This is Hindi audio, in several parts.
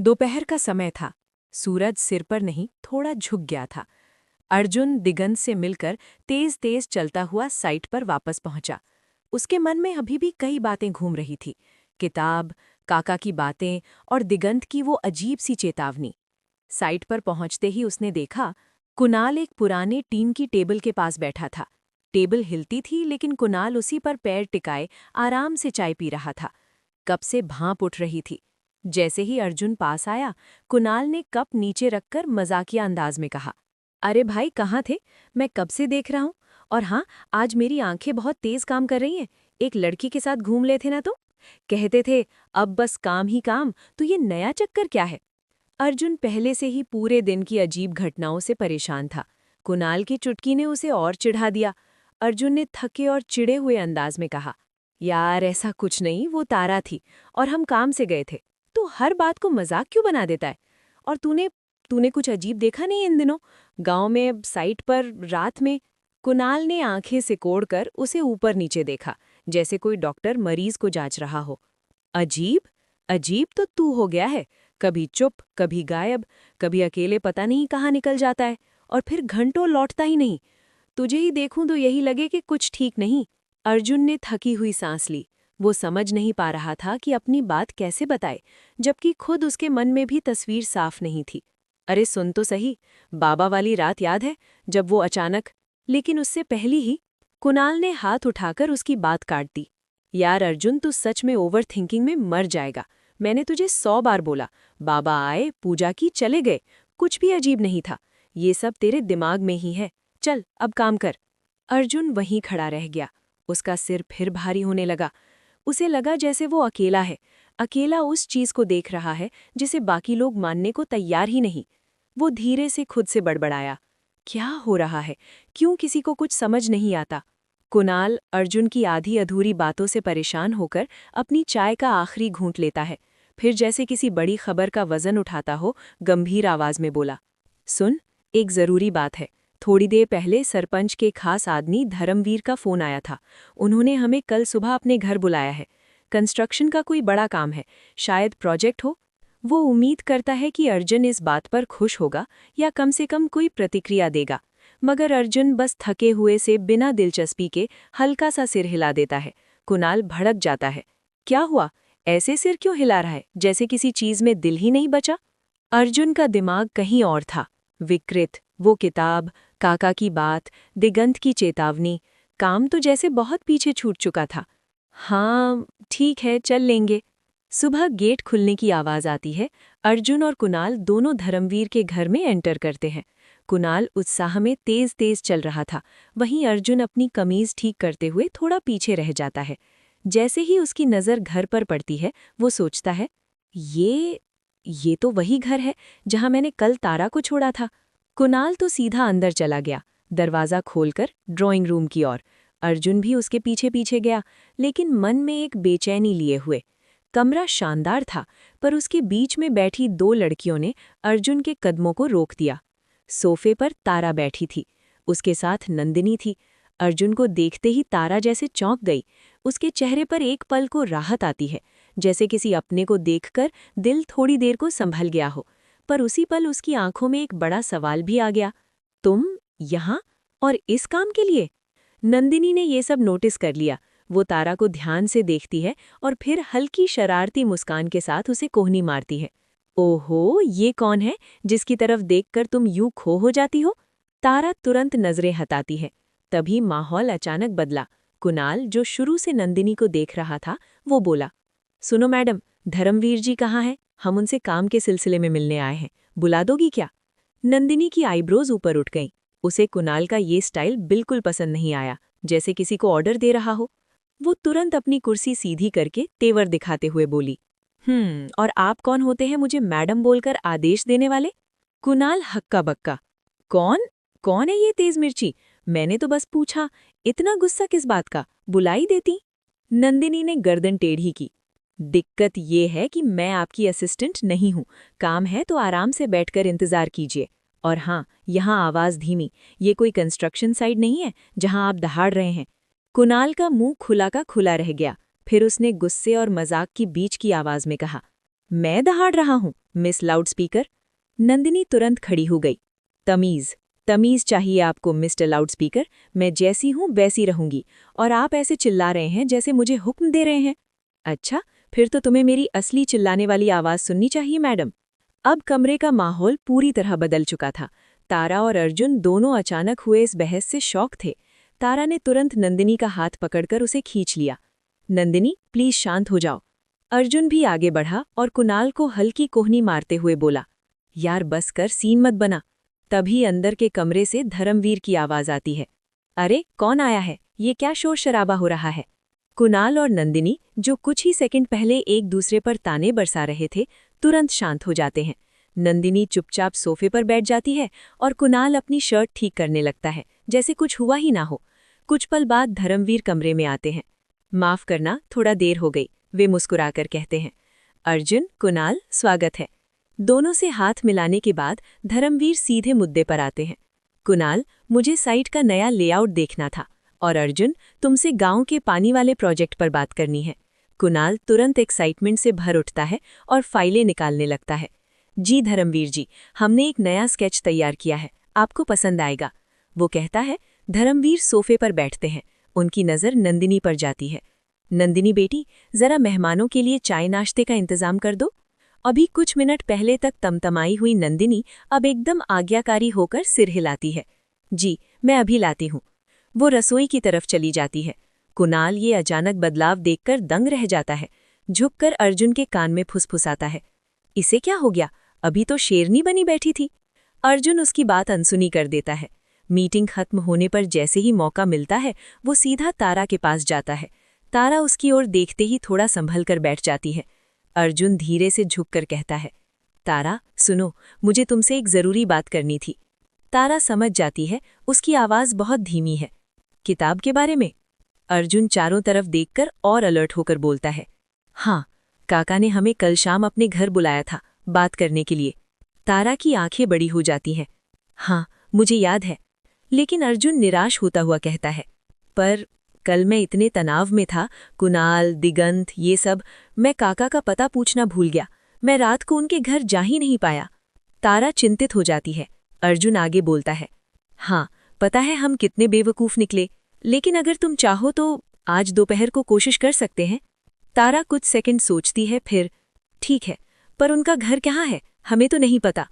दोपहर का समय था। सूरज सिर पर नहीं, थोड़ा झुक गया था। अर्जुन दिगंत से मिलकर तेज तेज चलता हुआ साइट पर वापस पहुंचा। उसके मन में अभी भी कई बातें घूम रही थी। किताब, काका की बातें और दिगंत की वो अजीब सी चेतावनी। साइट पर पहुंचते ही उसने देखा, कुणाल एक पुराने टीन की टेबल के पास बैठा था। टेबल हिलती थी, लेकिन कुणाल उसी पर पैर टिकाए आराम से चाय पी रहा था। कप से भांप उठ रही थी। जैसे ही अर्जुन पास आया, कुणाल ने कप नीचे रखकर मजाकिया अंदाज में कहा, अरे भाई कहाँ थे? मैं कब से देख रहा हूँ। और हाँ, आज मेरी आंखें बहुत तेज काम कर रही हैं। एक लड़की के साथ घूम लेते ना तो? कहते थे अब बस काम ही काम, तो ये नया चक्कर क्या है? अर्जुन पहले से ही पूरे दिन की अजीब घटनाओं से परेशान था। कुणाल की चुटकी ने उसे और चिढ़ा दिया। अर्जुन ने थके और चिढ़े हुए अंदाज में कहा, यार ऐसा कुछ नहीं, वो तारा थी और हम काम से गए थे। तू हर बात को मजाक क्यों बना देता है? और तूने तूने कुछ अजीब देखा नहीं इन दिनों? गांव में साइट पर रात में? कुणाल ने आंखें सिकोड़कर उसे ऊपर नीचे देखा, जैसे कोई डॉक्टर मरीज को जांच रहा हो। अजीब? अजीब तो तू हो गया है। कभी चुप, कभी गायब, कभी अकेले पता नहीं कहाँ निकल जाता है, और फिर घंटों लौटता ही नहीं। तुझे ही देखूं तो यही लगे कि कुछ ठीक नहीं। अर्जुन ने थकी हुई सांस ली। वो समझ नहीं पा रहा था कि अपनी बात कैसे बताए, जबकि खुद उसके मन में भी तस्वीर साफ नहीं थी। अरे सुन तो सही, बाबा वाली रात याद है, जब वो अचानक। लेकिन उससे पहली ही कुणाल ने हाथ उठाकर उसकी बात काट दी। यार अर्जुन, तू सच में ओवर थिंकिंग में मर जाएगा। मैंने तुझे 100 बार बोला, बाबा आए, पूजा की, चले गए। कुछ भी अजीब नहीं था। ये सब तेरे दिमाग में ही है। चल अब काम कर। अर्जुन वहीं खड़ा रह गया। उसका सिर फिर भारी होने लगा। उसे लगा जैसे वो अकेला है, अकेला उस चीज को देख रहा है जिसे बाकी लोग मानने को तैयार ही नहीं। वो धीरे से खुद से बड़बड़ाया, क्या हो रहा है? क्यों किसी को कुछ समझ नहीं आता? कुणाल अर्जुन की आधी अधूरी बातों से परेशान होकर अपनी चाय का आखिरी घूंट लेता है। फिर जैसे किसी बड़ी खबर का वजन उठाता हो, गंभीर आवाज में बोला, सुन, एक जरूरी बात है। थोड़ी देर पहले सरपंच के खास आदमी धर्मवीर का फोन आया था। उन्होंने हमें कल सुबह अपने घर बुलाया है। कंस्ट्रक्शन का कोई बड़ा काम है, शायद प्रोजेक्ट हो। वो उम्मीद करता है कि अर्जुन इस बात पर खुश होगा या कम से कम कोई प्रतिक्रिया देगा, मगर अर्जुन बस थके हुए से बिना दिलचस्पी के हल्का सा सिर हिला देता है। कुणाल भड़क जाता है, क्या हुआ? ऐसे सिर क्यों हिला रहा है, जैसे किसी चीज में दिल ही नहीं बचा? अर्जुन का दिमाग कहीं और था। विकृत, वो किताब, काका की बात, दिगंत की चेतावनी, काम तो जैसे बहुत पीछे छूट चुका था। हाँ ठीक है, चल लेंगे। सुबह गेट खुलने की आवाज आती है। अर्जुन और कुणाल दोनों धर्मवीर के घर में एंटर करते हैं। कुणाल उत्साह में तेज तेज चल रहा था, वहीं अर्जुन अपनी कमीज ठीक करते हुए थोड़ा पीछे रह जाता है। जैसे ही उसकी नज़र घर पर पड़ती है, वो सोचता है, ये तो वही घर है जहां मैंने कल तारा को छोड़ा था। कुणाल तो सीधा अंदर चला गया, दरवाज़ा खोलकर ड्राइंग रूम की ओर। अर्जुन भी उसके पीछे पीछे गया, लेकिन मन में एक बेचैनी लिए हुए। कमरा शानदार था, पर उसके बीच में बैठी दो लड़कियों ने अर्जुन के कदमों को रोक दिया। सोफे पर तारा बैठी थी, उसके साथ नंदिनी थी। अर्जुन को देखते ही तारा जैसे चौंक गई। उसके चेहरे पर एक पल को राहत आती है, जैसे किसी अपने को देखकर दिल थोड़ी देर को संभल गया हो। पर उसी पल उसकी आंखों में एक बड़ा सवाल भी आ गया, तुम यहाँ, और इस काम के लिए? नंदिनी ने ये सब नोटिस कर लिया। वो तारा को ध्यान से देखती है और फिर हल्की शरारती मुस्कान के साथ उसे कोहनी मारती है। ओहो, ये कौन है जिसकी तरफ देखकर तुम यूं खो हो जाती हो? तारा तुरंत नजरें हटाती है। तभी माहौल अचानक बदला। कुणाल, जो शुरू से नंदिनी को देख रहा था, वो बोला, सुनो मैडम, धर्मवीर जी कहाँ हैं? हम उनसे काम के सिलसिले में मिलने आए हैं, बुला दोगी क्या? नंदिनी की आईब्रोज ऊपर उठ गईं। उसे कुणाल का ये स्टाइल बिल्कुल पसंद नहीं आया, जैसे किसी को ऑर्डर दे रहा हो। वो तुरंत अपनी कुर्सी सीधी करके तेवर दिखाते हुए बोली, और आप कौन होते हैं मुझे मैडम बोलकर आदेश देने वाले? कुणाल हक्का बक्का, कौन कौन है ये तेज मिर्ची? मैंने तो बस पूछा, इतना गुस्सा किस बात का? बुलाई देती। नंदिनी ने गर्दन टेढ़ी की। दिक्कत ये है कि मैं आपकी असिस्टेंट नहीं हूँ। काम है तो आराम से बैठकर इंतजार कीजिए। और हाँ, यहाँ आवाज़ धीमी, ये कोई कंस्ट्रक्शन साइट नहीं है जहाँ आप दहाड़ रहे हैं। कुणाल का मुंह खुला का खुला रह गया। फिर उसने गुस्से और मजाक की बीच की आवाज़ में कहा, मैं दहाड़ रहा हूँ मिस लाउडस्पीकर। नंदिनी तुरंत खड़ी हो गई। तमीज़ तमीज़ चाहिए आपको मिस्टर लाउडस्पीकर। मैं जैसी हूँ वैसी रहूंगी और आप ऐसे चिल्ला रहे हैं जैसे मुझे हुक्म दे रहे हैं। अच्छा, फिर तो तुम्हें मेरी असली चिल्लाने वाली आवाज़ सुननी चाहिए मैडम। अब कमरे का माहौल पूरी तरह बदल चुका था। तारा और अर्जुन दोनों अचानक हुए इस बहस से शॉक थे। तारा ने तुरंत नंदिनी का हाथ पकड़कर उसे खींच लिया। नंदिनी, प्लीज शांत हो जाओ। अर्जुन भी आगे बढ़ा और कुणाल को हल्की कोहनी मारते हुए बोला, यार बस कर, सीन मत बना। तभी अंदर के कमरे से धर्मवीर की आवाज आती है। अरे कौन आया है? ये क्या शोर शराबा हो रहा है? कुणाल और नंदिनी, जो कुछ ही सेकंड पहले एक दूसरे पर ताने बरसा रहे थे, तुरंत शांत हो जाते हैं। नंदिनी चुपचाप सोफे पर बैठ जाती है और कुणाल अपनी शर्ट ठीक करने लगता है, जैसे कुछ हुआ ही ना हो। कुछ पल बाद धर्मवीर कमरे में आते हैं। माफ करना, थोड़ा देर हो गई, वे मुस्कुराकर कहते हैं। अर्जुन, कुणाल, स्वागत है। दोनों से हाथ मिलाने के बाद धर्मवीर सीधे मुद्दे पर आते हैं। कुणाल, मुझे साइट का नया लेआउट देखना था, और अर्जुन, तुमसे गांव के पानी वाले प्रोजेक्ट पर बात करनी है। कुणाल तुरंत एक्साइटमेंट से भर उठता है और फाइलें निकालने लगता है। जी धर्मवीर जी, हमने एक नया स्केच तैयार किया है, आपको पसंद आएगा, वो कहता है। धर्मवीर सोफे पर बैठते हैं। उनकी नज़र नंदिनी पर जाती है। नंदिनी बेटी, जरा मेहमानों के लिए चाय नाश्ते का इंतजाम कर दो। अभी कुछ मिनट पहले तक तमतमाई हुई नंदिनी अब एकदम आज्ञाकारी होकर सिर हिलाती है। जी, मैं अभी लाती हूँ। वो रसोई की तरफ चली जाती है। कुणाल ये अचानक बदलाव देखकर दंग रह जाता है। झुककर अर्जुन के कान में फुसफुसाता है, इसे क्या हो गया? अभी तो शेरनी बनी बैठी थी। अर्जुन उसकी बात अनसुनी कर देता है। मीटिंग खत्म होने पर जैसे ही मौका मिलता है, वो सीधा तारा के पास जाता है। तारा उसकी ओर देखते ही थोड़ा संभल कर बैठ जाती है। अर्जुन धीरे से झुककर कहता है, तारा सुनो, मुझे तुमसे एक जरूरी बात करनी थी। तारा समझ जाती है, उसकी आवाज़ बहुत धीमी है। किताब के बारे में? अर्जुन चारों तरफ देखकर और अलर्ट होकर बोलता है, हाँ, काका ने हमें कल शाम अपने घर बुलाया था बात करने के लिए। तारा की आंखें बड़ी हो जाती हैं। हाँ, मुझे याद है। लेकिन अर्जुन निराश होता हुआ कहता है, पर कल मैं इतने तनाव में था, कुणाल, दिगंत, ये सब, मैं काका का पता पूछना भूल गया। मैं रात को उनके घर जा ही नहीं पाया। तारा चिंतित हो जाती है। अर्जुन आगे बोलता है, हाँ, पता है हम कितने बेवकूफ़ निकले, लेकिन अगर तुम चाहो तो आज दोपहर को कोशिश कर सकते हैं। तारा कुछ सेकंड सोचती है, फिर ठीक है, पर उनका घर कहाँ है? हमें तो नहीं पता।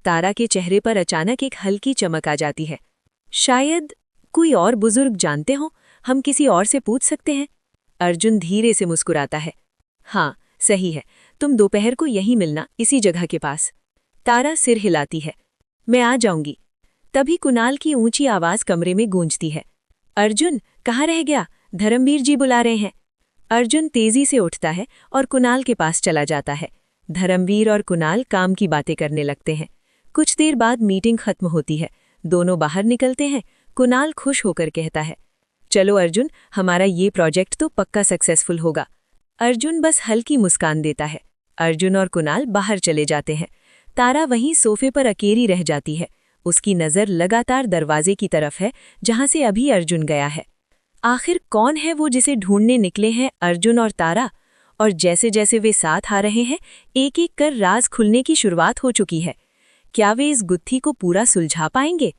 तारा के चेहरे पर अचानक एक हल्की चमक आ जाती है। शायद कोई और बुजुर्ग जानते हो, हम किसी और से पूछ सकते हैं। अर्जुन धीरे से मुस्कुराता है। हाँ, सही है, तुम दोपहर को यहीं मिलना, इसी जगह के पास। तारा सिर हिलाती है। मैं आ जाऊंगी। तभी कुणाल की ऊंची आवाज़ कमरे में गूंजती है। अर्जुन, कहाँ रह गया? धर्मवीर जी बुला रहे हैं। अर्जुन तेजी से उठता है और कुणाल के पास चला जाता है। धर्मवीर और कुणाल काम की बातें करने लगते हैं। कुछ देर बाद मीटिंग खत्म होती है। दोनों बाहर निकलते हैं। कुणाल खुश होकर कहता है, चलो अर्जुन, हमारा ये प्रोजेक्ट तो पक्का सक्सेसफुल होगा। अर्जुन बस हल्की मुस्कान देता है। अर्जुन और कुणाल बाहर चले जाते हैं। तारा वहीं सोफे पर अकेली रह जाती है। उसकी नज़र लगातार दरवाजे की तरफ है, जहां से अभी अर्जुन गया है। आखिर कौन है वो जिसे ढूंढने निकले हैं अर्जुन और तारा? और जैसे जैसे वे साथ आ रहे हैं, एक एक कर राज खुलने की शुरुआत हो चुकी है। क्या वे इस गुत्थी को पूरा सुलझा पाएंगे?